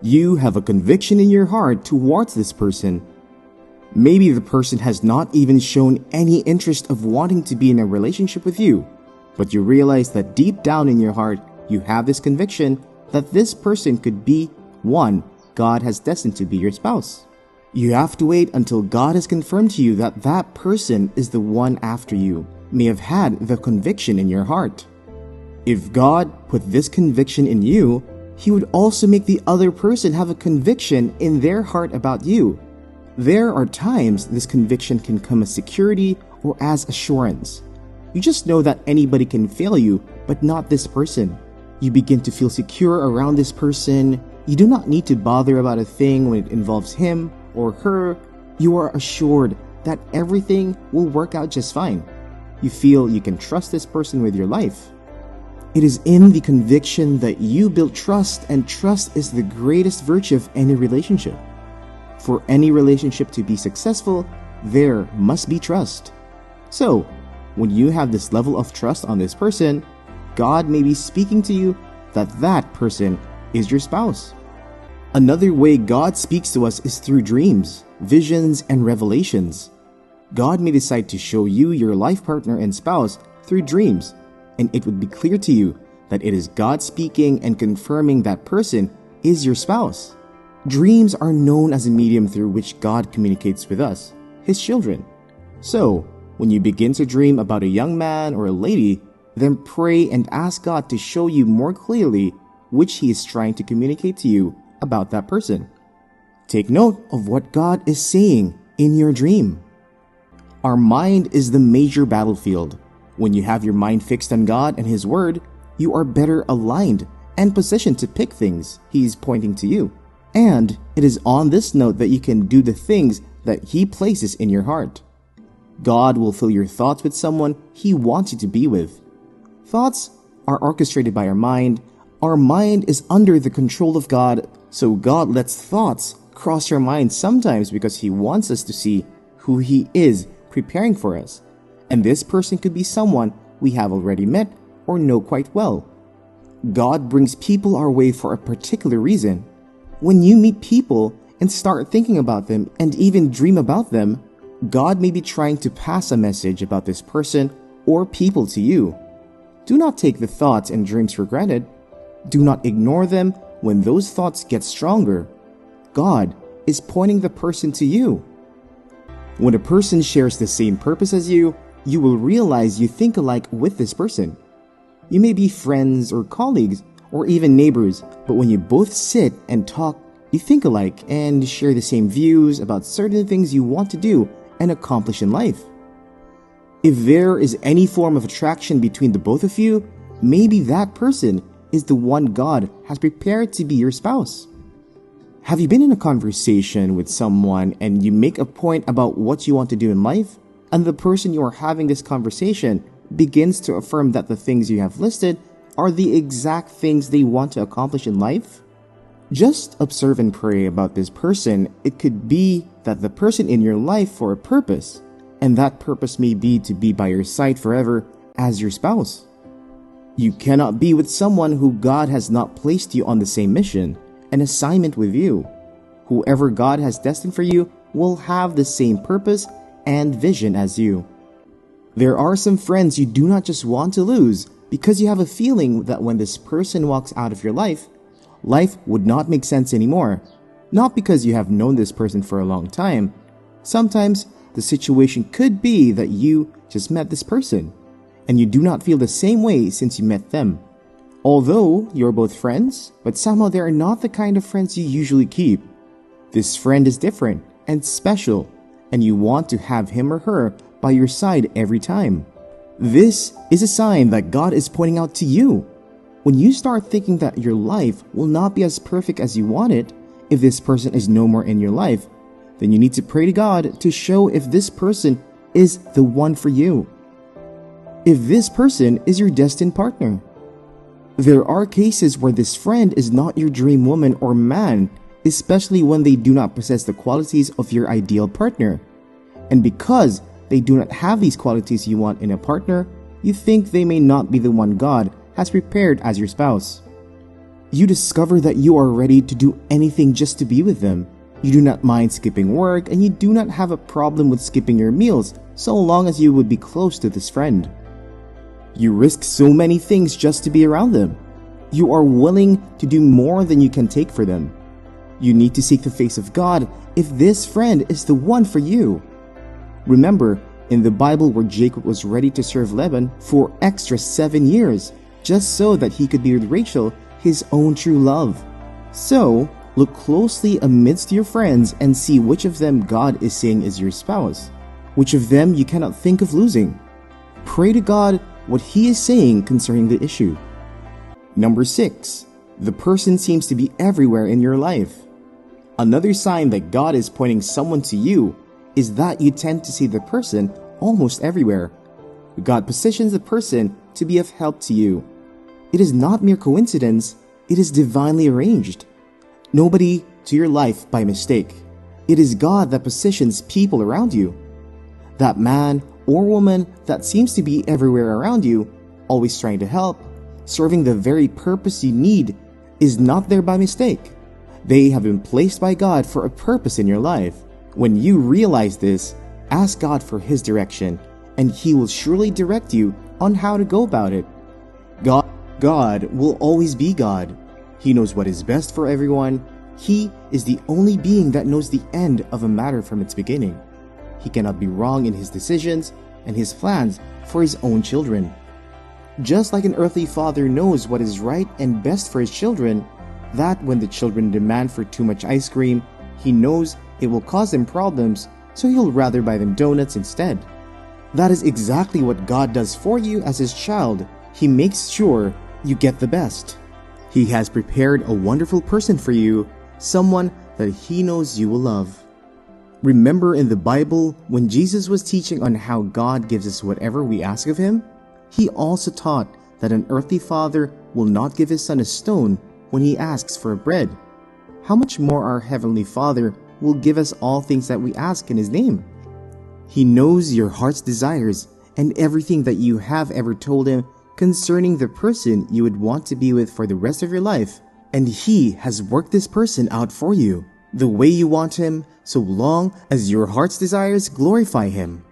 You have a conviction in your heart towards this person. Maybe the person has not even shown any interest of wanting to be in a relationship with you, but you realize that deep down in your heart, you have this conviction that this person could be one God has destined to be your spouse. You have to wait until God has confirmed to you that that person is the one after you may have had the conviction in your heart. If God put this conviction in you, He would also make the other person have a conviction in their heart about you. There are times this conviction can come as security or as assurance. You just know that anybody can fail you, but not this person. You begin to feel secure around this person. You do not need to bother about a thing when it involves him or her. You are assured that everything will work out just fine. You feel you can trust this person with your life. It is in the conviction that you build trust, and trust is the greatest virtue of any relationship. For any relationship to be successful, there must be trust. So, when you have this level of trust on this person, God may be speaking to you that that person is your spouse. Another way God speaks to us is through dreams, visions, and revelations. God may decide to show you your life partner and spouse through dreams, and it would be clear to you that it is God speaking and confirming that person is your spouse. Dreams are known as a medium through which God communicates with us, His children. So, when you begin to dream about a young man or a lady, then pray and ask God to show you more clearly which He is trying to communicate to you about that person. Take note of what God is saying in your dream. Our mind is the major battlefield. When you have your mind fixed on God and His Word, you are better aligned and positioned to pick things He is pointing to you. And it is on this note that you can do the things that He places in your heart. God will fill your thoughts with someone He wants you to be with. Thoughts are orchestrated by our mind. Our mind is under the control of God, so God lets thoughts cross our mind sometimes because He wants us to see who He is preparing for us. And this person could be someone we have already met or know quite well. God brings people our way for a particular reason. When you meet people and start thinking about them and even dream about them, God may be trying to pass a message about this person or people to you. Do not take the thoughts and dreams for granted. Do not ignore them when those thoughts get stronger. God is pointing the person to you. When a person shares the same purpose as you, you will realize you think alike with this person. You may be friends or colleagues or even neighbors, but when you both sit and talk, you think alike and share the same views about certain things you want to do and accomplish in life. If there is any form of attraction between the both of you, maybe that person is the one God has prepared to be your spouse. Have you been in a conversation with someone and you make a point about what you want to do in life, and the person you are having this conversation begins to affirm that the things you have listed are the exact things they want to accomplish in life? Just observe and pray about this person. It could be that the person in your life for a purpose, and that purpose may be to be by your side forever as your spouse. You cannot be with someone who God has not placed you on the same mission, an assignment with you. Whoever God has destined for you will have the same purpose and vision as you. There are some friends you do not just want to lose because you have a feeling that when this person walks out of your life, life would not make sense anymore. Not because you have known this person for a long time. Sometimes the situation could be that you just met this person and you do not feel the same way since you met them. Although you're both friends, but somehow they are not the kind of friends you usually keep. This friend is different and special, and you want to have him or her by your side every time. This is a sign that God is pointing out to you. When you start thinking that your life will not be as perfect as you want it, if this person is no more in your life, then you need to pray to God to show if this person is the one for you. If this person is your destined partner. There are cases where this friend is not your dream woman or man, especially when they do not possess the qualities of your ideal partner. And because they do not have these qualities you want in a partner, you think they may not be the one God has prepared as your spouse. You discover that you are ready to do anything just to be with them. You do not mind skipping work, and you do not have a problem with skipping your meals so long as you would be close to this friend. You risk so many things just to be around them. You are willing to do more than you can take for them. You need to seek the face of God if this friend is the one for you. Remember, in the Bible where Jacob was ready to serve Laban for extra 7 years, just so that he could be with Rachel, his own true love. So, look closely amidst your friends and see which of them God is saying is your spouse, which of them you cannot think of losing. Pray to God what He is saying concerning the issue. Number 6. The person seems to be everywhere in your life. Another sign that God is pointing someone to you is that you tend to see the person almost everywhere. God positions the person to be of help to you. It is not mere coincidence, it is divinely arranged. Nobody to your life by mistake. It is God that positions people around you. That man or woman that seems to be everywhere around you, always trying to help, serving the very purpose you need, is not there by mistake. They have been placed by God for a purpose in your life. When you realize this, ask God for His direction, and He will surely direct you on how to go about it. God will always be God. He knows what is best for everyone. He is the only being that knows the end of a matter from its beginning. He cannot be wrong in His decisions and His plans for His own children. Just like an earthly father knows what is right and best for his children, that when the children demand for too much ice cream, he knows it will cause them problems, so he'll rather buy them donuts instead. That is exactly what God does for you as His child. He makes sure you get the best. He has prepared a wonderful person for you, someone that He knows you will love. Remember in the Bible when Jesus was teaching on how God gives us whatever we ask of Him? He also taught that an earthly father will not give his son a stone when he asks for bread. How much more our Heavenly Father will give us all things that we ask in His name? He knows your heart's desires and everything that you have ever told Him concerning the person you would want to be with for the rest of your life, and He has worked this person out for you, the way you want him, so long as your heart's desires glorify Him.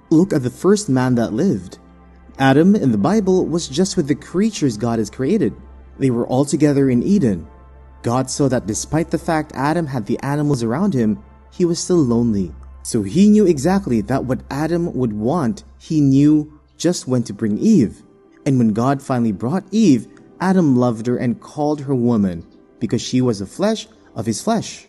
Look at the first man that lived. Adam in the Bible was just with the creatures God has created. They were all together in Eden. God saw that despite the fact Adam had the animals around him, he was still lonely. So He knew exactly that what Adam would want, He knew just when to bring Eve. And when God finally brought Eve, Adam loved her and called her woman, because she was the flesh of his flesh.